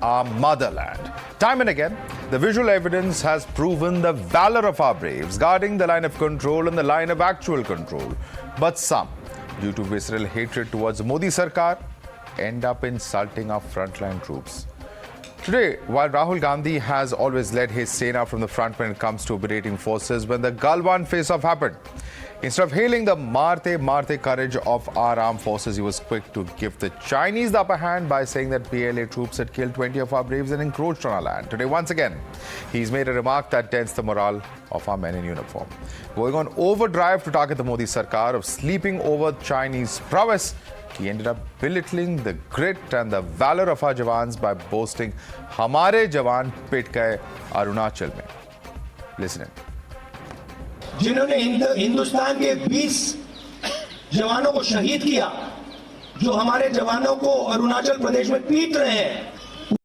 our motherland. Time and again, the visual evidence has proven the valor of our braves, guarding the line of control and the line of actual control. But some, due to visceral hatred towards Modi Sarkar, end up insulting our frontline troops. Today, while Rahul Gandhi has always led his Sena from the front when it comes to operating forces, when the Galwan face-off happened, instead of hailing the Marte courage of our armed forces, he was quick to give the Chinese the upper hand by saying that PLA troops had killed 20 of our braves and encroached on our land. Today, once again, he's made a remark that dents the morale of our men in uniform. Going on overdrive to target the Modi Sarkar of sleeping over Chinese prowess, he ended up belittling the grit and the valor of our jawans by boasting, "Hamare jawan pit gaye Arunachal mein." Listen in. जिन्होंने हिंदुस्तान के 20 जवानों को शहीद किया, जो हमारे जवानों को अरुणाचल प्रदेश में पीट रहे हैं,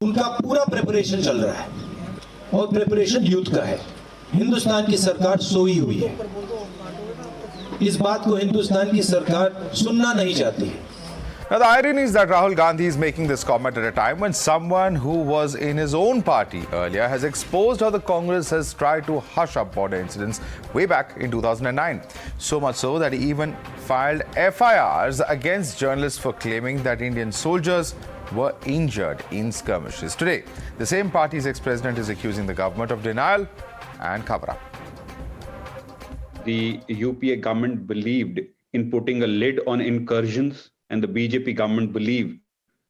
उनका पूरा प्रिपरेशन चल रहा है और प्रिपरेशन यूथ का है। हिंदुस्तान की सरकार सोई हुई है। इस बात को हिंदुस्तान की सरकार सुनना नहीं चाहती है। Now, the irony is that Rahul Gandhi is making this comment at a time when someone who was in his own party earlier has exposed how the Congress has tried to hush up border incidents way back in 2009. So much so that he even filed FIRs against journalists for claiming that Indian soldiers were injured in skirmishes. Today, the same party's ex-president is accusing the government of denial and cover-up. The UPA government believed in putting a lid on incursions, and the BJP government believed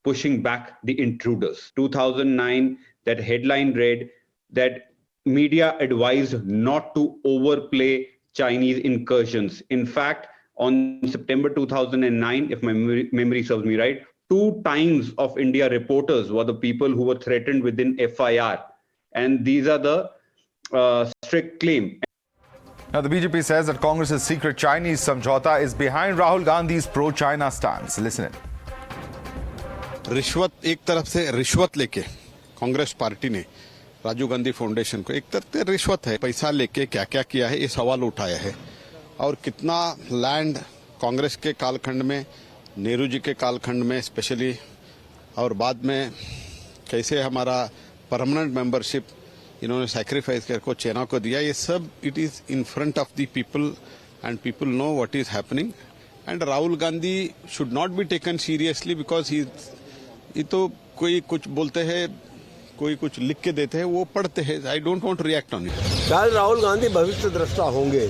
pushing back the intruders. 2009, that headline read that media advised not to overplay Chinese incursions. In fact, on September 2009, if my memory serves me right, 2 times of India reporters were the people who were threatened within FIR. And these are the strict claim. Now, the BJP says that Congress's secret Chinese samjhauta is behind Rahul Gandhi's pro-China stance. Listen in. रिश्वत, एक तरफ से रिश्वत लेके Congress party ने Rajiv Gandhi foundation को एक तरफ से रिश्वत है, पैसा लेके क्या क्या किया है ये सवाल उठाया है। और कितना लैंड कांग्रेस के कालखंड में, नेहरू जी के कालखंड में स्पेशली, और बाद में कैसे हमारा परमानेंट मेंबरशिप इन्होंने सैक्रिफाइस करके चाइना को दिया, ये सब it is in front of the people and people know what is happening. And Rahul Gandhi should not be taken seriously because he, ये तो कोई कुछ बोलते हैं, कोई कुछ लिख के देते हैं, वो पढ़ते हैं। I don't want to react on it. शायद राहुल गांधी भविष्य दृष्टा होंगे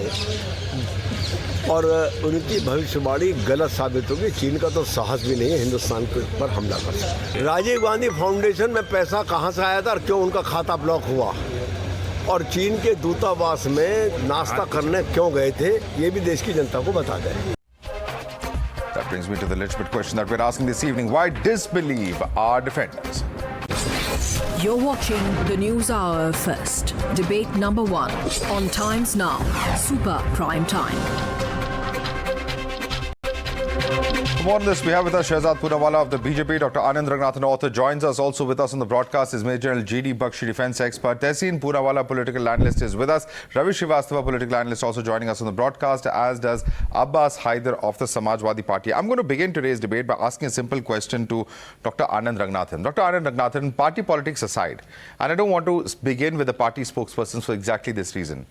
और उनकी भविष्यवाणी गलत साबित होगी। चीन का तो साहस भी नहीं है हिंदुस्तान के ऊपर हमला कर सकता। राजीव गांधी फाउंडेशन में पैसा कहां से आया था और क्यों उनका खाता ब्लॉक हुआ, और चीन के दूतावास में नाश्ता करने क्यों गए थे, ये भी देश की जनता को बता दें। That brings me to the legitimate question that we're asking this evening. Why disbelieve our defenders? You're watching the News Hour first. Debate number 1 on Times Now. Super Prime Time. For more on this, we have with us Shehzad Poonawalla of the BJP. Dr. Anand Ranganathan, author, joins us. Also with us on the broadcast is Major General G.D. Bakshi, defence expert. Tehseen Poonawalla, political analyst, is with us. Ravi Srivastava, political analyst, also joining us on the broadcast, as does Abbas Haider of the Samajwadi Party. I'm going to begin today's debate by asking a simple question to Dr. Anand Ranganathan. Dr. Anand Ranganathan, party politics aside, and I don't want to begin with the party spokespersons for exactly this reason.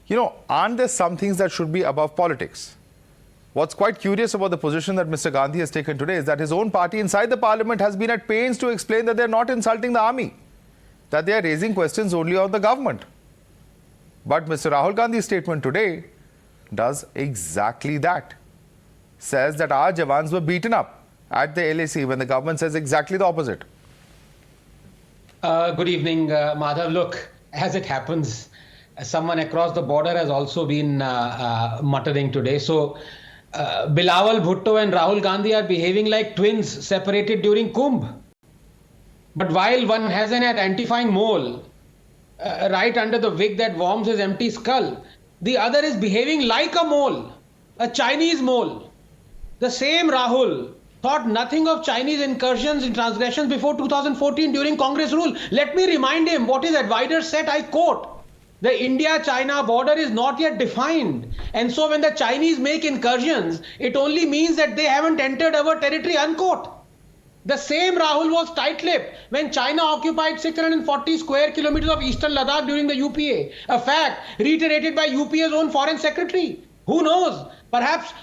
You know, aren't there some things that should be above politics? What's quite curious about the position that Mr. Gandhi has taken today is that his own party inside the parliament has been at pains to explain that they're not insulting the army, that they are raising questions only on the government. But Mr. Rahul Gandhi's statement today does exactly that. Says that our jawans were beaten up at the LAC when the government says exactly the opposite. Good evening, Madhav. Look, as it happens, someone across the border has also been muttering today. So, Bilawal Bhutto and Rahul Gandhi are behaving like twins separated during Kumbh. But while one has an identifying mole right under the wig that warms his empty skull, the other is behaving like a mole, a Chinese mole. The same Rahul thought nothing of Chinese incursions and transgressions before 2014 during Congress rule. Let me remind him what his advisor said, I quote, "The India-China border is not yet defined. And so when the Chinese make incursions, it only means that they haven't entered our territory," unquote. The same Rahul was tight-lipped when China occupied 640 square kilometers of eastern Ladakh during the UPA, a fact reiterated by UPA's own foreign secretary. Who knows? Perhaps,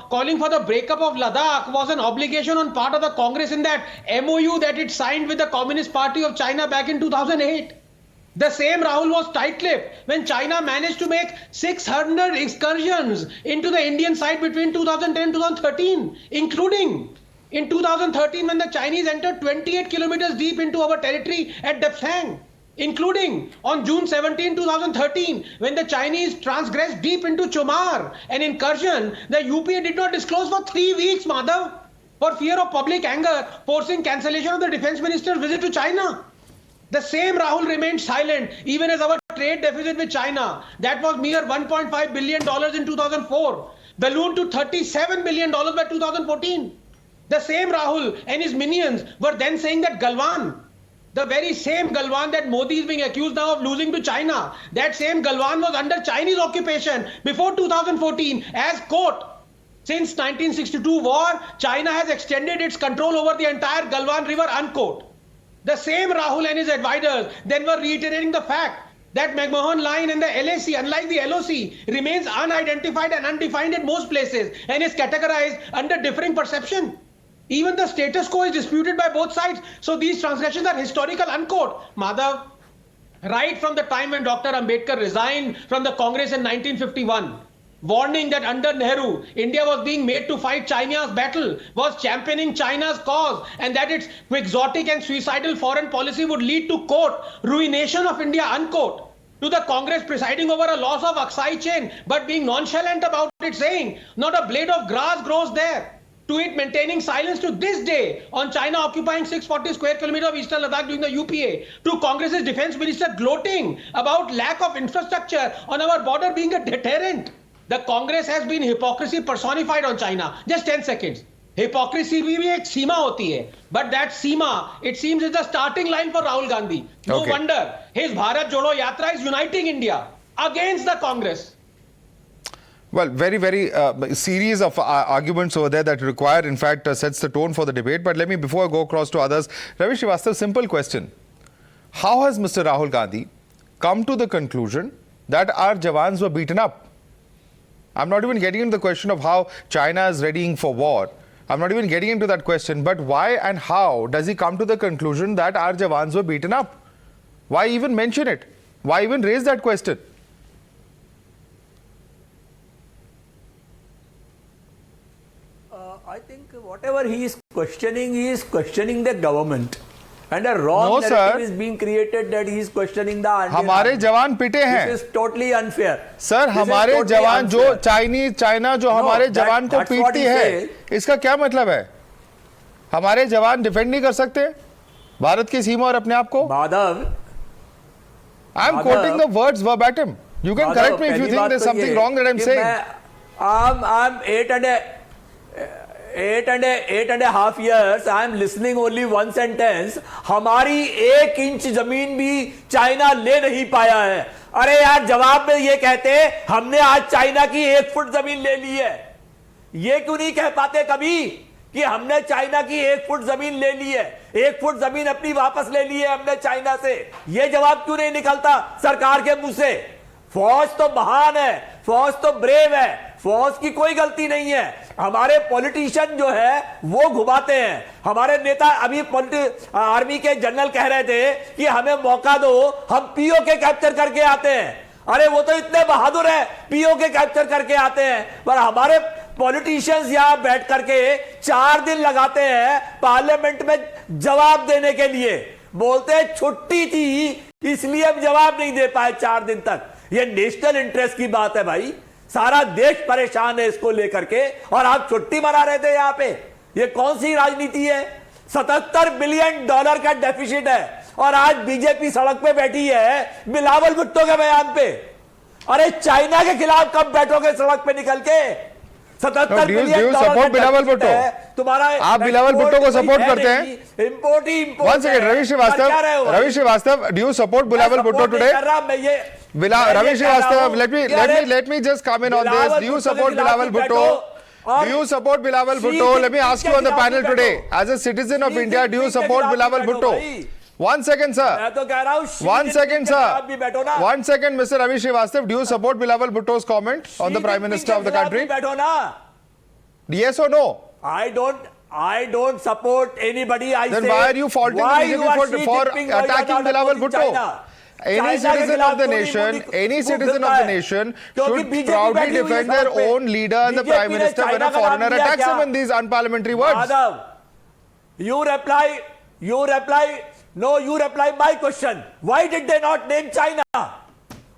calling for the breakup of Ladakh was an obligation on part of the Congress in that MOU that it signed with the Communist Party of China back in 2008. The same Rahul was tight-lipped when China managed to make 600 excursions into the Indian side between 2010 and 2013, including in 2013 when the Chinese entered 28 kilometers deep into our territory at Dapsang, including on June 17, 2013 when the Chinese transgressed deep into Chomar, an incursion the UPA did not disclose for 3 weeks, Madhav, for fear of public anger, forcing cancellation of the defense minister's visit to China. The same Rahul remained silent even as our trade deficit with China, that was mere $1.5 billion in 2004, ballooned to $37 billion by 2014. The same Rahul and his minions were then saying that Galwan, the very same Galwan that Modi is being accused now of losing to China, that same Galwan was under Chinese occupation before 2014 as, quote, since 1962 war, China has extended its control over the entire Galwan river, unquote. The same Rahul and his advisors then were reiterating the fact that McMahon line and the LAC, unlike the LOC, remains unidentified and undefined in most places and is categorized under differing perception. Even the status quo is disputed by both sides, so these transgressions are historical, unquote. Madhav, right from the time when Dr. Ambedkar resigned from the Congress in 1951, warning that under Nehru, India was being made to fight China's battle, was championing China's cause, and that its quixotic and suicidal foreign policy would lead to, quote, ruination of India, unquote. To the Congress presiding over a loss of Aksai chain, but being nonchalant about it, saying, not a blade of grass grows there. To it maintaining silence to this day on China occupying 640 square kilometers of eastern Ladakh during the UPA, to Congress's defense minister gloating about lack of infrastructure on our border being a deterrent. The Congress has been hypocrisy personified on China. Just 10 seconds. Hypocrisy भी एक सीमा होती है, but that Seema, it seems, is the starting line for Rahul Gandhi. No wonder his Bharat Jodo Yatra is uniting India against the Congress. Well, very series of arguments over there that require, in fact, sets the tone for the debate. But let me, before I go across to others, Ravi Srivastava, simple question. How has Mr. Rahul Gandhi come to the conclusion that our Jawans were beaten up? I'm not even getting into the question of how China is readying for war. I'm not even getting into that question. But why and how does he come to the conclusion that our Jawans were beaten up? Why even mention it? Why even raise that question? I think whatever he is questioning the government. And a wrong narrative is being created that he is questioning the army. हमारे जवान पिटे हैं. This is totally unfair. Sir, हमारे जवान जो China जो हमारे जवान को पीटती है, इसका क्या मतलब है? हमारे जवान डिफेंड नहीं कर सकते भारत की सीमा और अपने आप को? Madhav, I am quoting the words verbatim. You can correct me if you think there's something wrong that I'm saying. I'm 8.5 years, I am listening only one sentence. हमारी 1 इंच जमीन भी चाइना ले नहीं पाया है. अरे यार, जवाब में ये कहते हमने आज चाइना की 1 फुट जमीन ले ली है. ये क्यों नहीं कह पाते कभी कि हमने चाइना की 1 फुट जमीन ले ली है, 1 फुट जमीन अपनी वापस ले ली है हमने चाइना से? ये जवाब क्यों नहीं निकलता सरकार के मुंह से? फौज तो महान है, फौज तो ब्रेव है, फौज की कोई गलती नहीं है. हमारे पॉलिटिशियन जो है वो घुमाते हैं. हमारे नेता अभी आर्मी के जनरल कह रहे थे कि हमें मौका दो, हम पीओके कैप्चर करके आते हैं. अरे वो तो इतने बहादुर है, पीओके कैप्चर करके आते हैं. पर हमारे पॉलिटिशियंस यहां बैठ करके 4 दिन लगाते हैं पार्लियामेंट में जवाब देने के लिए. बोलते हैं छुट्टी थी इसलिए हम जवाब नहीं दे पाए 4 दिन तक. ये नेशनल इंटरेस्ट की बात है भाई. सारा देश परेशान है इसको लेकर के और आप छुट्टी मना रहे थे यहां पे. ये कौन सी राजनीति है? $77 बिलियन का डेफिसिट है और आज बीजेपी सड़क पे बैठी है बिलावल भुट्टो के बयान पे. अरे चाइना के खिलाफ कब बैठोगे सड़क पे निकल के? $77 बिलियन सपोर्ट बिलावल भुट्टो. तुम्हारा आप बिलावल भुट्टो को सपोर्ट करते हैं? Import he import. One second, Ravi Srivastava, do you support Bilawal Bhutto today? Ravi Srivastava, let me just come in on this. Do you support Bilawal Bhutto? Do you support Bilawal Bhutto? Let me ask you on the panel today. As a citizen of India, do you support Bilawal Bhutto? 1 second, sir. 1 second, sir. 1 second, Mr. Ravi Srivastava. Do you support Bilawal Bhutto's comment on the Prime Minister of the country? Yes or no? I don't support anybody. Then why are you faulting the BJP for attacking Bilawal Bhutto? Any citizen of the nation should proudly defend their own leader and the Prime Minister when a foreigner attacks him in these unparliamentary words. Madhav, you reply my question. Why did they not name China?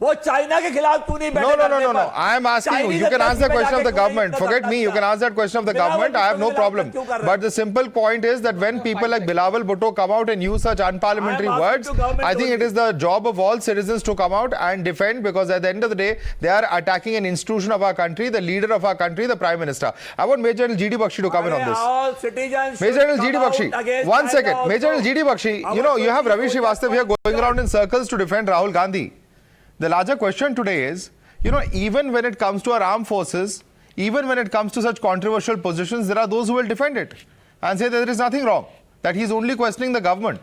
वो China के खिलाफ तू नहीं बैठे No. I am asking you. You can answer the question of the government. Forget me. You can answer that question of the government. I have no problem. But the simple point is that when people like Bilawal Bhutto come out and use such unparliamentary words, I think it is the job of all citizens to come out and defend, because at the end of the day, they are attacking an institution of our country, the leader of our country, the Prime Minister. I want Major General G.D. Bakshi to come in on this. All citizens Major General G.D. Bakshi. 1 second. Major General G.D. Bakshi, you have Ravi Srivastava here going around in circles to defend Rahul Gandhi. The larger question today is, even when it comes to our armed forces, even when it comes to such controversial positions, there are those who will defend it and say that there is nothing wrong, that he is only questioning the government.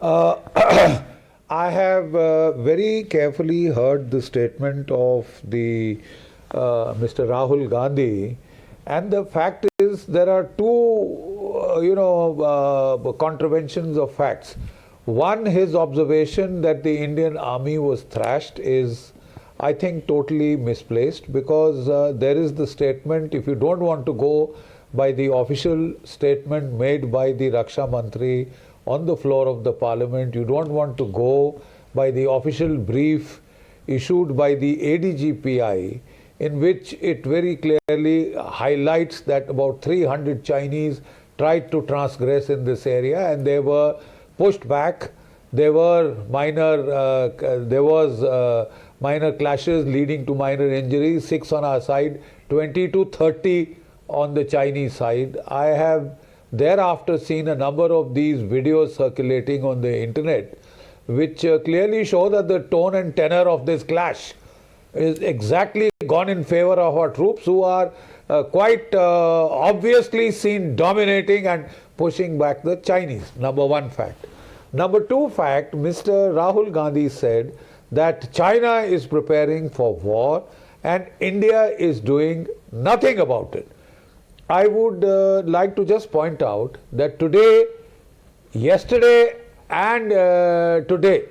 I have very carefully heard the statement of the Mr. Rahul Gandhi, and the fact is there are two contraventions of facts. One, his observation that the Indian army was thrashed is, I think, totally misplaced, because there is the statement, if you don't want to go by the official statement made by the Raksha Mantri on the floor of the parliament, you don't want to go by the official brief issued by the ADGPI, in which it very clearly highlights that about 300 Chinese tried to transgress in this area and they were pushed back. There were minor clashes leading to minor injuries, 6 on our side, 20 to 30 on the Chinese side. I have thereafter seen a number of these videos circulating on the internet, which clearly show that the tone and tenor of this clash is exactly gone in favor of our troops, who are quite obviously seen dominating and pushing back the Chinese. Number one fact. Number two fact, Mr. Rahul Gandhi said that China is preparing for war and India is doing nothing about it. I would like to just point out that today, yesterday and today,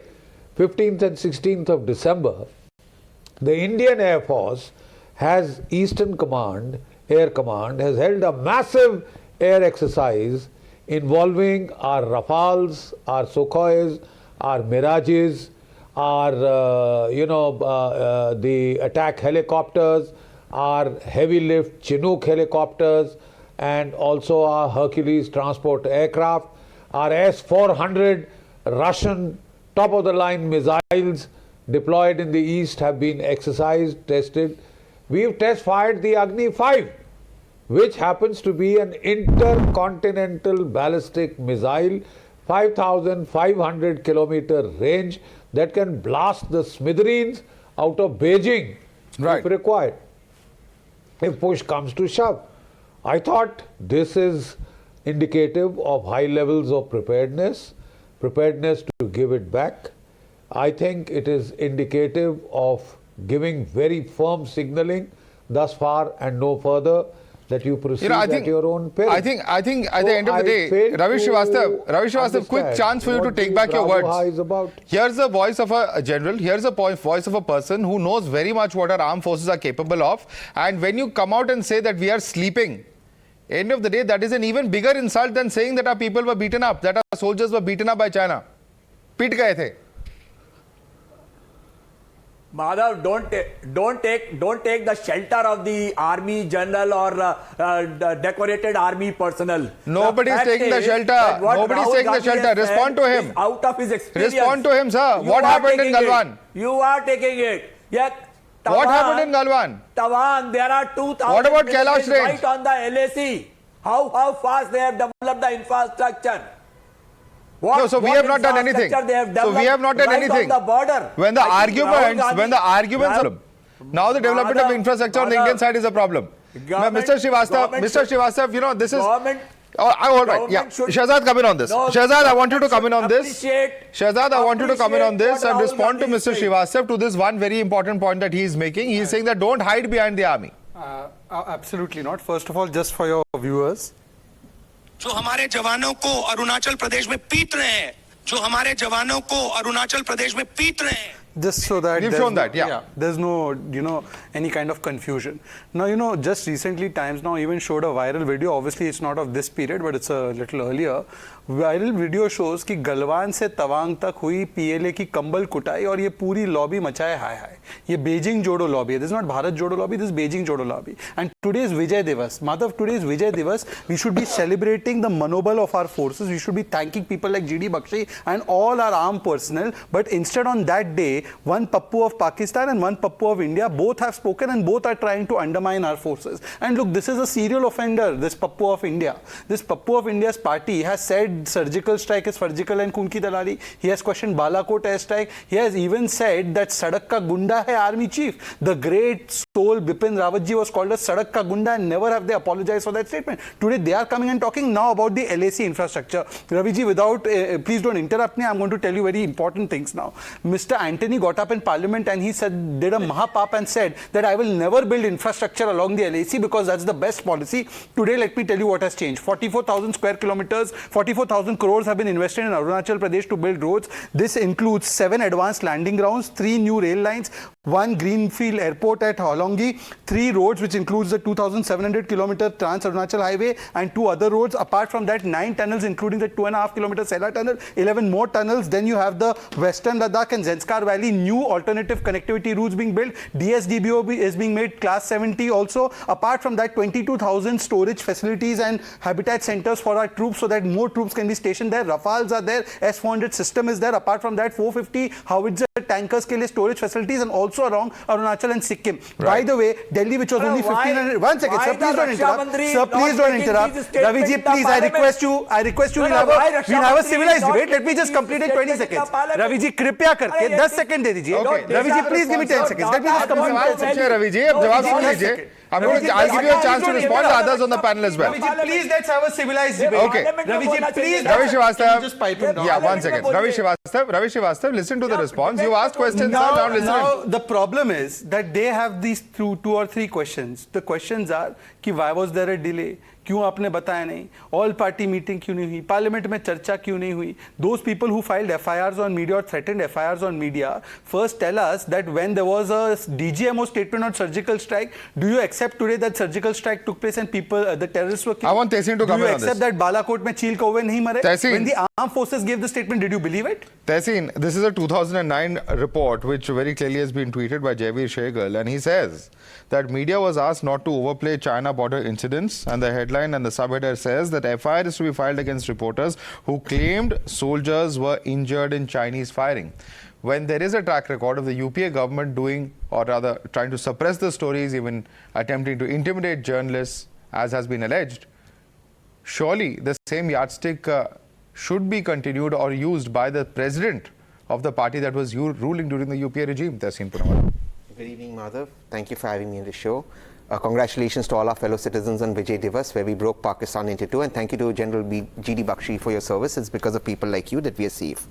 15th and 16th of December, the Indian Air Force has Eastern Command, Air Command, has held a massive air exercise involving our Rafales, our Sukhois, our Mirages, our, the attack helicopters, our heavy lift Chinook helicopters, and also our Hercules transport aircraft, our S-400 Russian top-of-the-line missiles deployed in the east have been exercised, tested. We've test-fired the Agni 5, which happens to be an intercontinental ballistic missile, 5,500 kilometer range, that can blast the smithereens out of Beijing if required, if push comes to shove. I thought this is indicative of high levels of preparedness to give it back. I think it is indicative of giving very firm signaling thus far and no further, that you proceed at your own pace. I think at the end of the day, Ravi Srivastava, quick chance for you to take back your words. Here's the voice of a general, here's a voice of a person who knows very much what our armed forces are capable of, and when you come out and say that we are sleeping, end of the day, that is an even bigger insult than saying that our people were beaten up, that our soldiers were beaten up by China. Pit gaye the. Madhav, don't take the shelter of the army general or decorated army personnel. Nobody is taking the shelter. Nobody is taking the shelter. Respond to him. Out of his experience. Respond to him, sir. What happened in Galwan? You are taking it. Yet, Tawang, what happened in Galwan? Tawang, there are 2,000 what about Kailash range? Right on the LAC. How fast they have developed the infrastructure. No, so we have not done anything. So we have not done anything. On the border. When the arguments, now the development of infrastructure on the Indian side is a problem. Now, Mr. Srivastava, you know, this is... all right, yeah. Shahzad, come in on this. Shahzad, I want you to come in on this. Shahzad, I want you to come in on this and respond to Mr. Srivastava to this one very important point that he is making. He is saying that don't hide behind the army. Absolutely not. First of all, just for your viewers. जो हमारे जवानों को अरुणाचल प्रदेश में पीट रहे हैं, जो हमारे जवानों को अरुणाचल प्रदेश में पीट रहे हैं. Just so that you've shown that, yeah. There's no, any kind of confusion. Now, just recently, Times Now even showed a viral video. Obviously, it's not of this period, but it's a little earlier. Viral video shows कि गलवान से तवांग तक हुई PLA की कंबल कुटाई और ये पूरी लॉबी मचाए हाय हाय. ये बेजिंग जोड़ो लॉबी है. This is not भारत जोड़ो lobby. This is Beijing जोड़ो lobby. And today is Vijay Divas. Madhav, today is Vijay Divas. We should be celebrating the manobal of our forces. We should be thanking people like GD Bakshi and all our armed personnel. But instead, on that day, one Pappu of Pakistan and one Pappu of India both have spoken and both are trying to undermine our forces. And look, this is a serial offender, this Pappu of India. This Pappu of India's party has said surgical strike is surgical and Khun ki dalali. He has questioned Balakot airstrike. He has even said that Sadak ka gunda hai army chief. The great soul Bipin Rawatji was called as Sadak ka gunda and never have they apologized for that statement. Today they are coming and talking now about the LAC infrastructure. Raviji, without, please don't interrupt me. I'm going to tell you very important things now. Mr. Antony got up in Parliament and he did a mahapap and said that I will never build infrastructure along the LAC because that's the best policy. Today, let me tell you what has changed. 44,000 square kilometers, 44,000 crores have been invested in Arunachal Pradesh to build roads. This includes 7 advanced landing grounds, 3 new rail lines, 1 greenfield airport at Holongi, 3 roads which includes the 2,700 kilometer Trans-Arunachal Highway and 2 other roads. Apart from that, 9 tunnels including the 2.5 kilometer Sela tunnel, 11 more tunnels. Then you have the Western Ladakh and Zanskar Valley new alternative connectivity routes being built. DSDBO is being made class 70 also. Apart from that, 22,000 storage facilities and habitat centers for our troops so that more troops can be stationed there. Rafales are there. S-400 system is there. Apart from that, 450 howitzer tankers ke liye storage facilities and also around Arunachal and Sikkim. Right. By the way, Delhi, which was only 1,500... One second, sir, please don't interrupt. Sir, please don't interrupt. Raviji, please, I request you, we'll have a civilized debate. Let me just complete it 20 seconds. Raviji, kripya karke 10 seconds de dijiye. Okay. Raviji, please give me 10 seconds. Let me just complete it. Raviji, ab jawab sun lijiye. I'll give you a chance to respond to others on the panel as well. Raviji, please, let's have a civilized debate. Okay. Raviji, please. Ravi Srivastava, just pipe him down. Yeah, 1 second. Ravi Srivastava, listen to the response. You asked questions, now listen. Now, the problem is that they have these 2 or 3 questions. The questions are, कि why was there a delay? क्यों आपने बताया नहीं? All party meeting क्यों नहीं हुई? Parliament में चर्चा क्यों नहीं हुई? Those people who filed FIRs on media or threatened FIRs on media, first tell us that when there was a DGMO statement on surgical strike, do you accept today that surgical strike took place and people, the terrorists were killed? I want Tehseen to come in on this. Do you accept that Balakot में चील कौवे नहीं मरे? Tehseen. When the armed forces gave the statement, did you believe it? Tehseen, this is a 2009 report which very clearly has been tweeted by Jaivir Shegal, and he says that media was asked not to overplay China border incidents, and the headline and the subheader says that FIR is to be filed against reporters who claimed soldiers were injured in Chinese firing. When there is a track record of the UPA government doing, or rather trying to suppress the stories, even attempting to intimidate journalists, as has been alleged, surely the same yardstick should be continued or used by the president of the party that was ruling during the UPA regime. Tehseen Poonawalla. Good evening, Madhav. Thank you for having me on the show. Congratulations to all our fellow citizens on Vijay Divas, where we broke Pakistan into 2. And thank you to General GD Bakshi for your service. It's because of people like you that we are safe.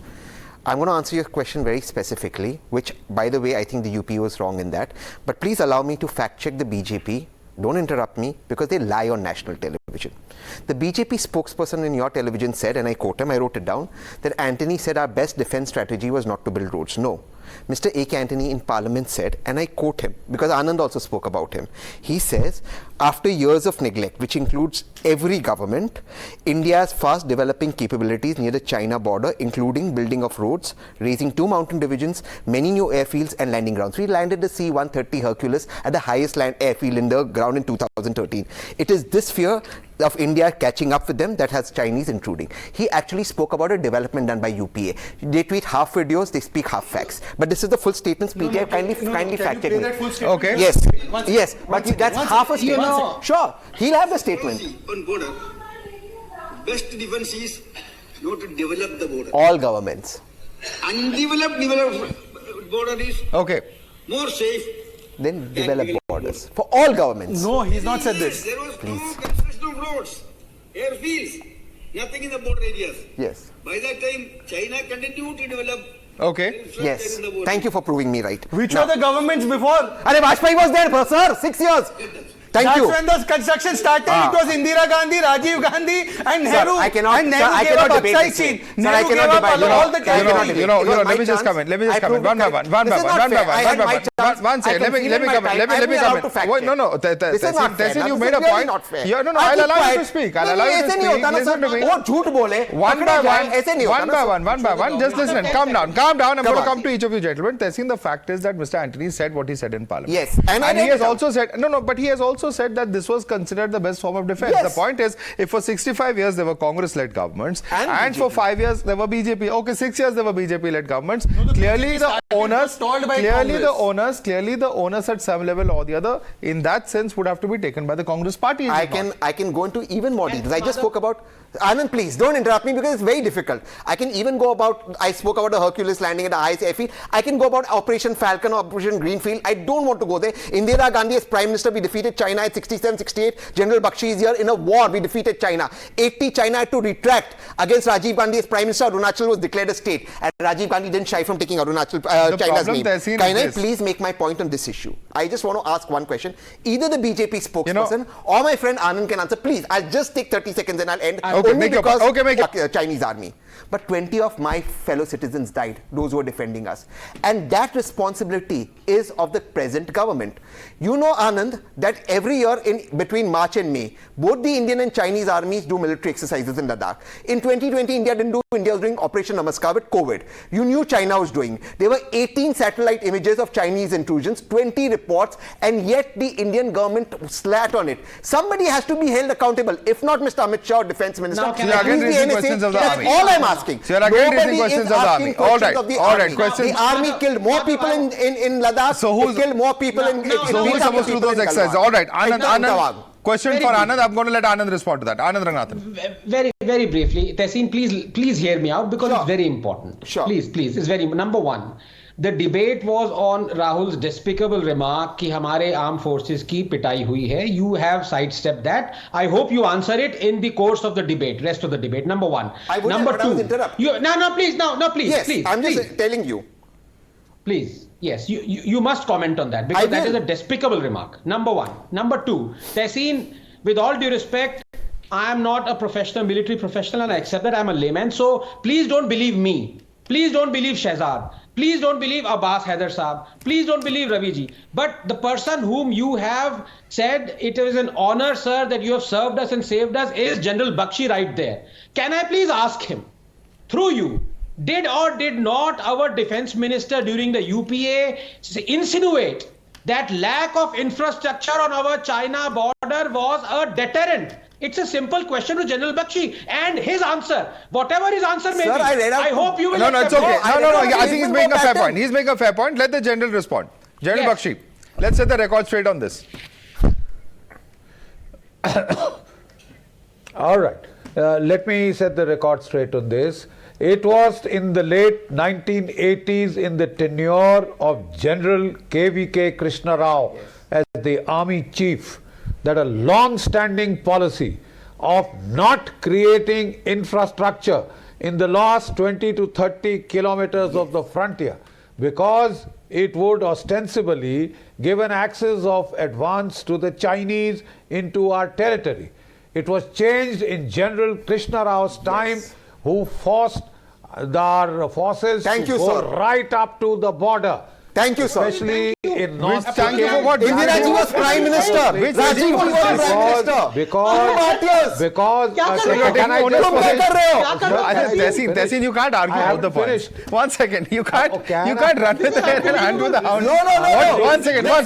I'm going to answer your question very specifically, which, by the way, I think the UP was wrong in that. But please allow me to fact check the BJP. Don't interrupt me, because they lie on national television. The BJP spokesperson in your television said, and I quote him, I wrote it down, that Antony said our best defense strategy was not to build roads. No. Mr. A. Antony in Parliament said, and I quote him, because Anand also spoke about him, he says, after years of neglect, which includes every government, India's fast developing capabilities near the China border, including building of roads, raising 2 mountain divisions, many new airfields and landing grounds. We landed the C-130 Hercules at the highest land airfield in the ground in 2013. It is this fear of India catching up with them that has Chinese intruding. He actually spoke about a development done by UPA. They tweet half videos, they speak half facts. But this is the full statements. PTI kindly fact check me. Okay. Yes, but that's half a statement. Sure, he'll have the statement. On border, best defense is not to develop the border. All governments. Undeveloped border is Okay. more safe. Then develop borders. For all governments. No, he's not said this. There was no construction of roads, airfields, nothing in the border areas. Yes. By that time, China continued to develop. Okay. Yes. Thank you for proving me right. Which were the governments before? Arey, Vajpayee was there, sir. 6 years. Thank That's you. when the construction started. It was Indira Gandhi, Rajiv Gandhi, and Nehru. I cannot, and sir, Nehru I gave cannot up debate upside this China. way. Sir, I Nehru cannot gave up debate. all the time. Let me just come in. Let me just come in. One by one. One second. Let me come in. Wait, no. Tessin, you made a point. Yeah, no. I'll allow you to speak. I'll allow you to speak. Listen to me. वो झूठ बोले One by one. Just listen. Calm down. I'm going to come to each of you gentlemen. Tessin, the fact is that Mr. Antony said what he said in Parliament. Yes. And he has also said, but he has also said that this was considered the best form of defense. Yes. The point is, if for 65 years there were Congress-led governments, and for 5 years there were BJP, okay, 6 years there were BJP-led governments, clearly the owners at some level or the other, in that sense, would have to be taken by the Congress party. I can go into even more details. I just spoke about Anand, please don't interrupt me because it's very difficult. I can even go about, I spoke about the Hercules landing at the IS airfield. I can go about Operation Falcon, Operation Greenfield. I don't want to go there. Indira Gandhi as Prime Minister, we defeated China at 67, 68. General Bakshi is here. In a war, we defeated China. 80, China had to retract against Rajiv Gandhi as Prime Minister. Arunachal was declared a state. And Rajiv Gandhi didn't shy from taking Arunachal, China's name. Can I please make my point on this issue? I just want to ask one question. Either the BJP spokesperson or my friend Anand can answer. Please, I'll just take 30 seconds and I'll end. Only because Chinese army. But 20 of my fellow citizens died, those who were defending us. And that responsibility is of the present government. You know, Anand, that every year between March and May, both the Indian and Chinese armies do military exercises in Ladakh. In 2020, India didn't do. India was doing Operation Namaskar with COVID. You knew China was doing. There were 18 satellite images of Chinese intrusions, 20 reports, and yet the Indian government slat on it. Somebody has to be held accountable. If not Mr. Amit Shah, Defense Minister, now, again raising questions of the army. That's all I'm asking. So you're again raising questions of the army. All right. The army killed more people in Ladakh. So who's killed more people in? So who's supposed to do those exercises? All right, Anand. Question for Anand. I'm going to let Anand respond to that. Anand Ranganathan. Very, very briefly, Tessin, please hear me out because it's very important. Sure. Please, it's very number one. The debate was on Rahul's despicable remark कि हमारे armed forces की पिटाई हुई है. You have sidestepped that. I hope you answer it in the course of the debate, rest of the debate. Number one. Number two. Please. Yes, I'm just telling you. Please. Yes, you must comment on that because that is a despicable remark. Number one. Number two. Tessin, with all due respect, I am not a professional, military professional, and I accept that I'm a layman. So please don't believe me. Please don't believe Shehzad. Please don't believe Abbas Haider Saab. Please don't believe Ravi ji. But the person whom you have said it is an honor, sir, that you have served us and saved us is General Bakshi right there. Can I please ask him, through you, did or did not our defense minister during the UPA insinuate that lack of infrastructure on our China border was a deterrent? It's a simple question to General Bakshi and his answer, whatever his answer may be. I hope you will. No, it's okay. No. I think he's making a fair point. He's making a fair point. Let the general respond. General Bakshi, let's set the record straight on this. All right. Let me set the record straight on this. It was in the late 1980s in the tenure of General KVK Krishna Rao as the army chief that a long-standing policy of not creating infrastructure in the last 20 to 30 kilometers of the frontier because it would ostensibly give an access of advance to the Chinese into our territory. It was changed in General Krishna Rao's time, who forced our forces to go right up to the border. Thank you, sir. Especially in North Indira ji was Prime Minister. Rajiv was Prime Minister. Because Tessin, you can't argue about the point. One second. You can't run with the head and hand with the hound. No. One second. Let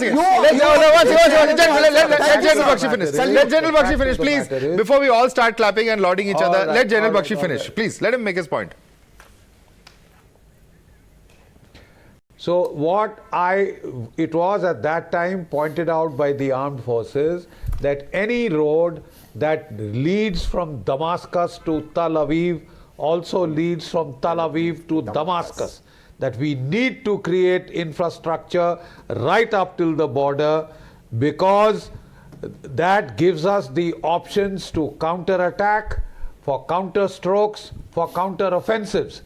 General Bakshi finish. Let General Bakshi finish, please. Before we all start clapping and lauding each other, let General Bakshi finish. Please, let him make his point. So it was at that time pointed out by the armed forces that any road that leads from Damascus to Tel Aviv also leads from Tel Aviv to Damascus. That we need to create infrastructure right up till the border, because that gives us the options to counter-attack, for counter-strokes, for counter-offensives.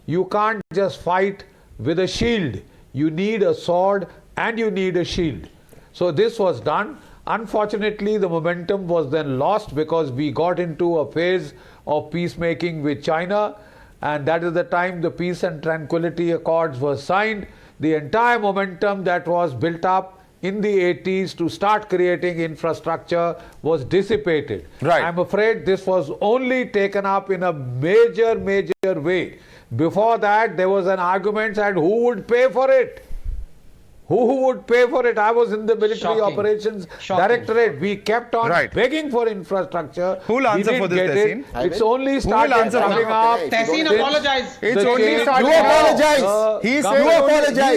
You can't just fight with a shield. You need a sword and you need a shield. So this was done. Unfortunately, the momentum was then lost because we got into a phase of peacemaking with China, and that is the time the Peace and Tranquility Accords were signed. The entire momentum that was built up in the 80s to start creating infrastructure was dissipated. Right. I'm afraid this was only taken up in a major way. Before that, there was an argument that who would pay for it? Who would pay for it? I was in the military operations directorate. We kept on begging for infrastructure. Who will answer for this, Tehseen? It's only started coming up. Tehseen, apologize. It's only started now. apologize. He's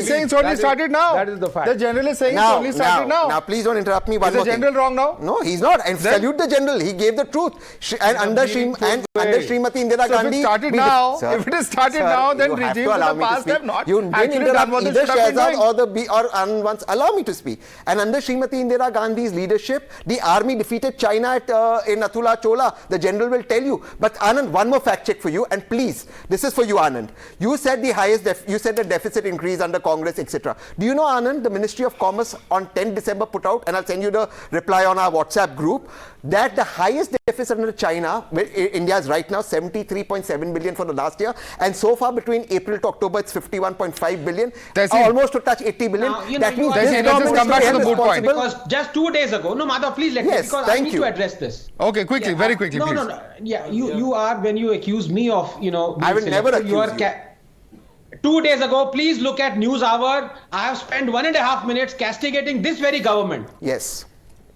saying it's only started now. That is the fact. The general is saying it's only started now. Now, please don't interrupt me. Is the general wrong now? No, he's not. And salute the general. He gave the truth. And under Srimati Indira Gandhi. If it is started now, then regimes in the past have not actually done what they should have been doing. Or Anand once allow me to speak. And under Srimati Indira Gandhi's leadership, the army defeated China in Atula Chola. The general will tell you. But Anand, one more fact check for you. And please, this is for you, Anand. You said the deficit increase under Congress, etc. Do you know, Anand, the Ministry of Commerce on 10 December put out, and I'll send you the reply on our WhatsApp group, that the highest deficit under China, where India is right now 73.7 billion for the last year, and so far between April to October it's 51.5 billion, almost to touch 80 billion. Now, that means this government come back to the boot point. Because just 2 days ago, no, Madhav, please let me, because I need to address this. Okay, quickly, very quickly, please. No. Yeah, you are, when you accuse me of, I will never accuse you. 2 days ago, please look at Newshour. I have spent 1.5 minutes castigating this very government. Yes.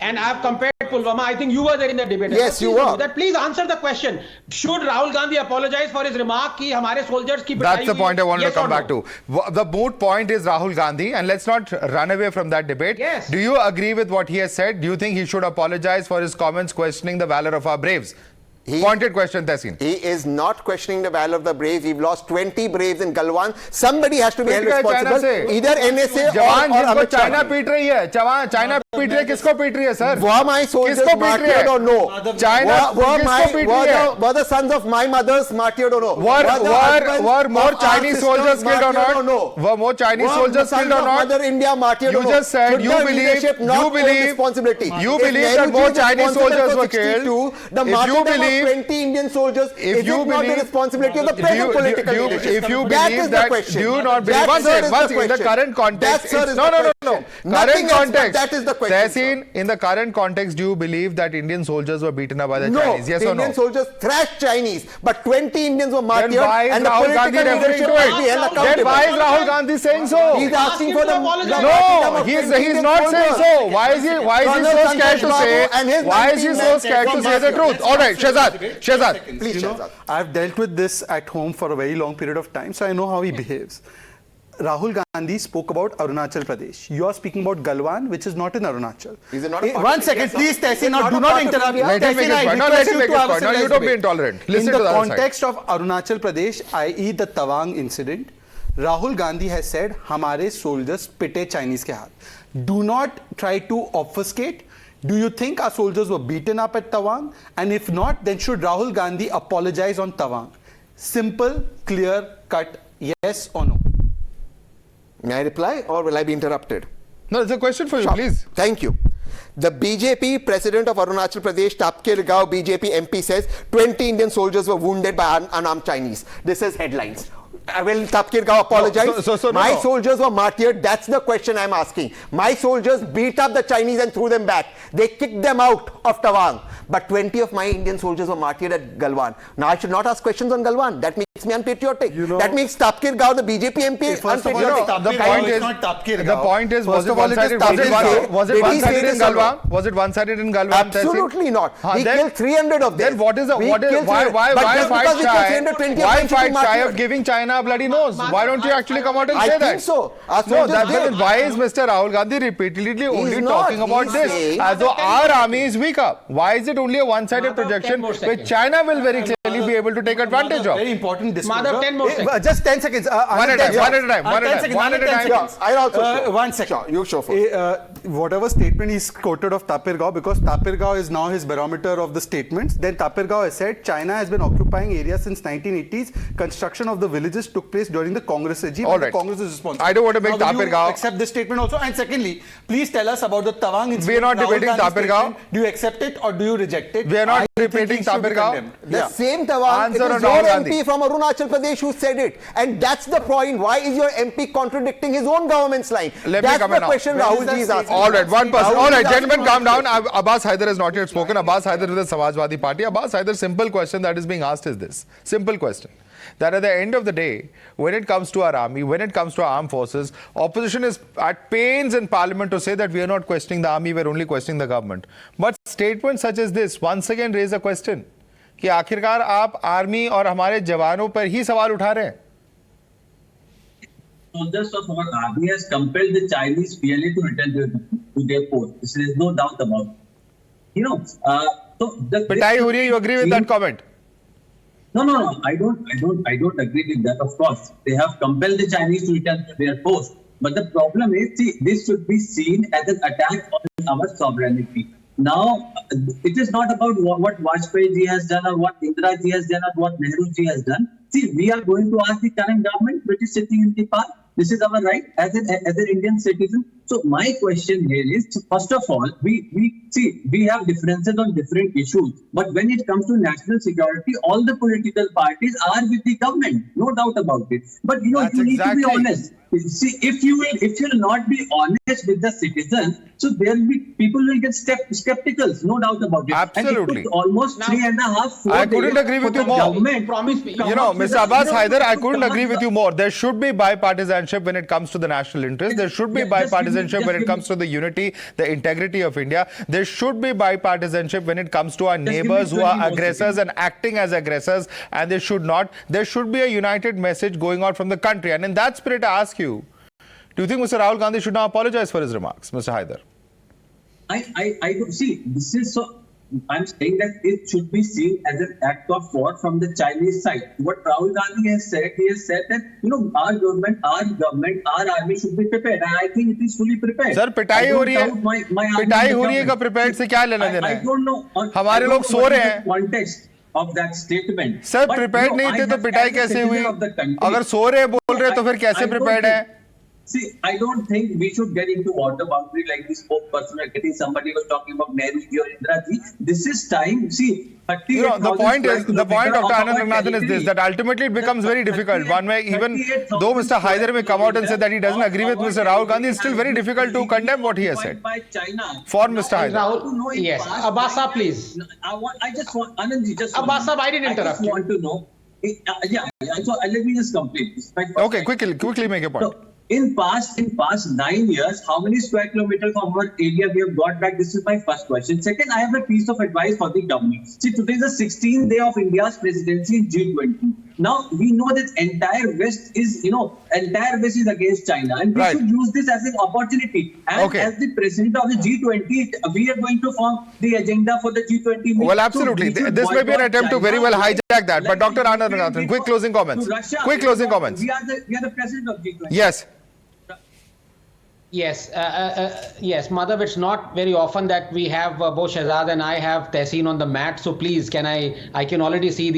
And I have compared Pulwama. I think you were there in the debate. Yes, you were. Please answer the question. Should Rahul Gandhi apologize for his remark कि हमारे soldiers की That's the point I wanted to come back to. The moot point is Rahul Gandhi, and let's not run away from that debate. Yes. Do you agree with what he has said? Do you think he should apologize for his comments questioning the valor of our braves? Pointed question, Tehseen. He is not questioning the valor of the braves. We've lost 20 braves in Galwan. Somebody has to be held responsible. Either NSA or China पीट रही है. China पीट रही है. किसको पीट रही है, sir? Were my soldiers martyred or no? China were the sons of my mothers martyred or no? Were more Chinese soldiers killed or not? No. Were more Chinese soldiers killed or not? Mother India martyred or no? You just said you believe that more Chinese soldiers were killed. If you believe 20 Indian soldiers, is it not the responsibility of the present political leadership? If you believe that, do you not believe? Once in the current context, no. Current context. That is the question. Tehseen, in the current context, do you believe that Indian soldiers were beaten up by the Chinese? Yes or no? Indian soldiers thrashed Chinese, but 20 Indians were martyred, and the Rahul Gandhi political leadership must be held accountable. Then why is Rahul Gandhi saying so? He's asking for the No, he's not saying so. Why is he so scared to say? Why is he so scared to say the truth? All right, Shehzad, please. I've dealt with this at home for a very long period of time, so I know how he behaves. Rahul Gandhi spoke about Arunachal Pradesh. You are speaking about Galwan, which is not in Arunachal. Is it not? 1 second, please, Tehseen, do not interrupt. No, you don't be intolerant. Listen in the context of Arunachal Pradesh, i.e. the Tawang incident, Rahul Gandhi has said, "Hamare soldiers pite Chinese ke haath." Do not try to obfuscate. Do you think our soldiers were beaten up at Tawang? And if not, then should Rahul Gandhi apologize on Tawang? Simple, clear, cut, yes or no? May I reply, or will I be interrupted? No, it's a question for you, please. Thank you. The BJP president of Arunachal Pradesh, Tapkir Gao BJP MP, says 20 Indian soldiers were wounded by unarmed Chinese. This is headlines. Will Tapkir Gao apologize? My soldiers were martyred. That's the question I'm asking. My soldiers beat up the Chinese and threw them back. They kicked them out of Tawang. But 20 of my Indian soldiers were martyred at Galwan. Now I should not ask questions on Galwan. That makes me unpatriotic. That makes Tapkir Gao, the BJP MP, unpatriotic. The point is, was it one-sided in Galwan? Was it one-sided in Galwan? Absolutely not. We killed 300 of them. Then why fight shy of giving China a bloody nose? Why don't you actually come out and say that? I think so. No, why is Mr. Rahul Gandhi repeatedly only talking about this as though our army is weaker? Why is it only a one-sided projection which China will very clearly be able to take advantage of. Very important disclosure. Madhav, 10 more seconds. Just 10 seconds. One at a time, one at a time, one 10 at a seconds, time, one at a 10 time. seconds. I'll also show. 1 second. Sure, you show first. Whatever statement he's quoted of Tapirgaon, because Tapirgaon is now his barometer of the statements, then Tapirgaon has said China has been occupying areas since 1980s. Construction of the villages took place during the Congress regime. All and right. The Congress is responsible. I don't want to make Now, will you Tapirgaon- accept this statement also? And secondly, please tell us about the Tawang incident. We are not Rahul debating Gandhi's Tapirgaon. statement. Do you accept it or do you reject it? We are not I think debating it should be Tapirgaon. condemned. The same Tawang, Answer it on is your Rahul MP Gandhi. from Arunachal Pradesh who said it. And that's the point. Why is your MP contradicting his own government's line? Let me That's come the in now. question Rahul ji is asking. All right, one person. Rahul All ji right, is asking gentlemen, calm one down. Abbas Haider has not yet spoken. Abbas Haider is the Samajwadi Party. Abbas Haider, simple question that is being asked is this. Simple question. That at the end of the day, when it comes to our army, when it comes to our armed forces, opposition is at pains in parliament to say that we are not questioning the army, we are only questioning the government. But statements such as this once again raise a question कि आखिरकार आप army और हमारे जवानों पर ही सवाल उठा रहे हैं. Soldiers of our army has compelled the Chinese PLA to return to their post. There is no doubt about it. You know, so पिटाई हो रही है. You agree with that comment? No. I don't agree with that. Of course, they have compelled the Chinese to return to their post. But the problem is, see, this should be seen as an attack on our sovereignty. Now, it is not about what Vajpayee ji has done or what Indira ji has done or what Nehru ji has done. See, we are going to ask the current government, which is sitting in the power. This is our right as an Indian citizen. So my question here is, first of all, we have differences on different issues. But when it comes to national security, all the political parties are with the government, no doubt about it. But you need to be honest. See, if you will not be honest with the citizens, so there will be people will get skeptical, no doubt about it. Absolutely. And it took almost 3.5, 4 I couldn't agree with you more. You know, Mr. Abbas Haider, I couldn't agree with you more. There should be bipartisanship when it comes to the national interest. There should be bipartisanship when it comes to the unity, the integrity of India. There should be bipartisanship when it comes to our neighbors who are aggressors and acting as aggressors, and there should not. There should be a united message going out from the country. And in that spirit, I ask you, do you think Mr. Rahul Gandhi should now apologize for his remarks, Mr. Haider? I don't see. This is so. I'm saying that it should be seen as an act of war from the Chinese side. What Rahul Gandhi has said, he has said that our government, our army should be prepared. And I think it is fully prepared. Sir, पिटाई हो रही है. पिटाई हो रही है का prepared से क्या लेना देना है? I don't know. हमारे लोग सो रहे हैं. Context of that statement. Sir, prepared नहीं थे तो पिटाई कैसे हुई? अगर सो रहे बोल रहे तो फिर कैसे prepared है? See, I don't think we should get into water boundary like this spokesperson or getting somebody was talking about Nehru ji or Indira ji. This is time. See, the point of Dr. Anand Ranganathan is this, that ultimately it becomes very difficult. One way, even though Mr. Haider may come out and say that he doesn't agree with Mr. Rahul Gandhi, it's still very difficult to condemn what he has said. For Mr. Haider. Rahul, yes. Abbas Saab, please. I just want, Anandji, just Abbas Saab, I didn't interrupt. I just want to know. So let me just complete this. Okay, quickly make a point. So, in past 9 years, how many square kilometers of our area we have got back? This is my first question. Second, I have a piece of advice for the government. See, today is the 16th day of India's presidency in G20. Now, we know that entire West is against China, and we should use this as an opportunity. And as the president of the G20, we are going to form the agenda for the G20 meeting. Well, absolutely. So this may be an attempt to very well hijack that. But Dr. Anand Ranganathan, quick closing comments. Quick closing comments. We are the president of G20. Yes. Yes, yes, Madhav, it's not very often that we have both Shehzad and I have Tehseen on the mat. So please, I can already see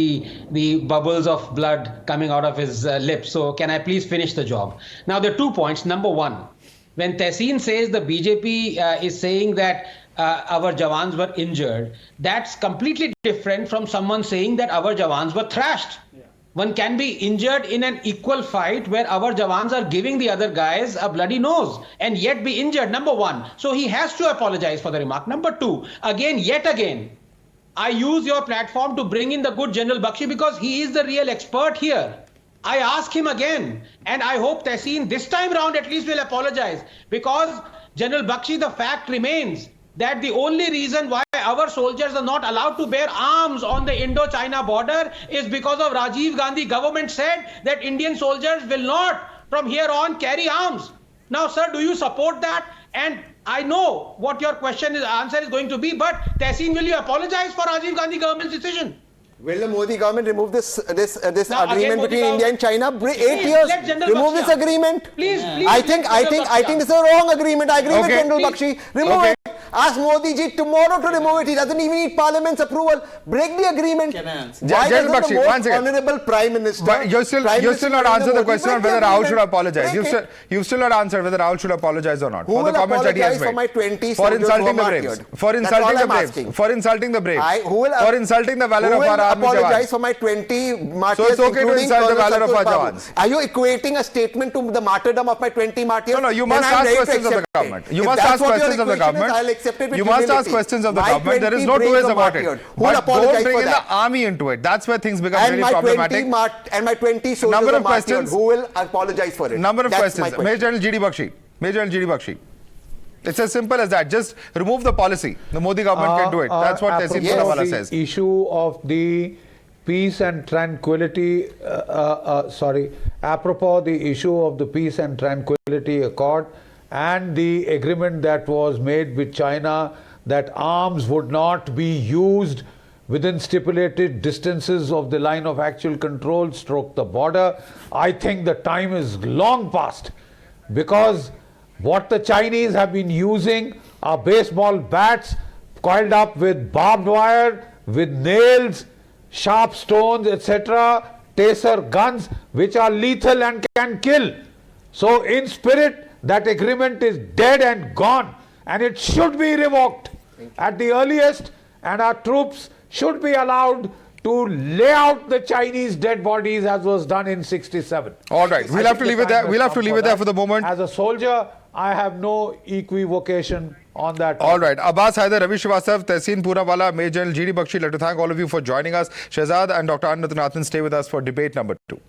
the bubbles of blood coming out of his lips. So can I please finish the job? Now, there are 2 points. Number one, when Tehseen says the BJP is saying that our Jawans were injured, that's completely different from someone saying that our Jawans were thrashed. One can be injured in an equal fight where our Jawans are giving the other guys a bloody nose and yet be injured, number one. So he has to apologize for the remark. Number two, yet again, I use your platform to bring in the good General Bakshi because he is the real expert here. I ask him again, and I hope Tehseen this time round at least will apologize, because General Bakshi, the fact remains that the only reason why our soldiers are not allowed to bear arms on the Indo-China border is because of Rajiv Gandhi government said that Indian soldiers will not from here on carry arms. Now, sir, do you support that? And I know what your answer is going to be, but Tehseen, will you apologize for Rajiv Gandhi government's decision? Will the Modi government remove this Now, agreement Modi between India and China? 8 years. let General Remove Bakshi this answer. agreement. Please, I think this is a wrong agreement. I agree with General Bakshi. Remove it. Ask Modi ji tomorrow to remove it. He doesn't even need Parliament's approval. Break the agreement. Why General doesn't Bakshi, the one most second. honourable Prime Minister? But you've still not answered the question on whether Rahul should apologize. You've still not answered whether Rahul should apologize or not. Who for the will comments that he has apologize for my made. 20 For soldiers insulting who the are Braves. martyred? For That's all insulting the I'm Braves. asking. For insulting the Braves. Who will For insulting the valor of our army apologize jawans. for my 20 martyrs, So it's okay to including insult the Colonel valor of our Satul Babu? jawans. Are you equating a statement to the martyrdom of my 20 martyrs? No, you Then must I'm ask ready to questions of the accept it. government. You If must that's ask what your questions of the equation is, government. I'll accept it with You must ask humility. questions of the My government. There is 20 no two ways braves were about it. martyred. Who will But apologize don't bring for in that? the army into it. That's where things become And really my problematic. 20 soldiers Number were of martyred. questions. Who will apologize for it? Number of That's my questions. Major General G.D. Bakshi. Major General G.D. Bakshi. It's as simple as that. Just remove the policy. The Modi government can do it. That's what Tehseen Poonawala says. The issue of the peace and tranquility, apropos the issue of the peace and tranquility accord and the agreement that was made with China that arms would not be used within stipulated distances of the line of actual control stroke the border. I think the time is long past, because what the Chinese have been using are baseball bats coiled up with barbed wire, with nails, sharp stones, etc., taser guns, which are lethal and can kill. So in spirit, that agreement is dead and gone, and it should be revoked at the earliest, and our troops should be allowed to lay out the Chinese dead bodies as was done in 67. All right, we'll have to leave it there. We'll have to leave it there for the moment. As a soldier, I have no equivocation on that. All right. Abbas Haider, Ravi Srivastav, Tehseen Poonawala, Major General G.D. Bakshi, I'd like to thank all of you for joining us. Shehzad and Dr. Ananthanathan stay with us for debate number 2.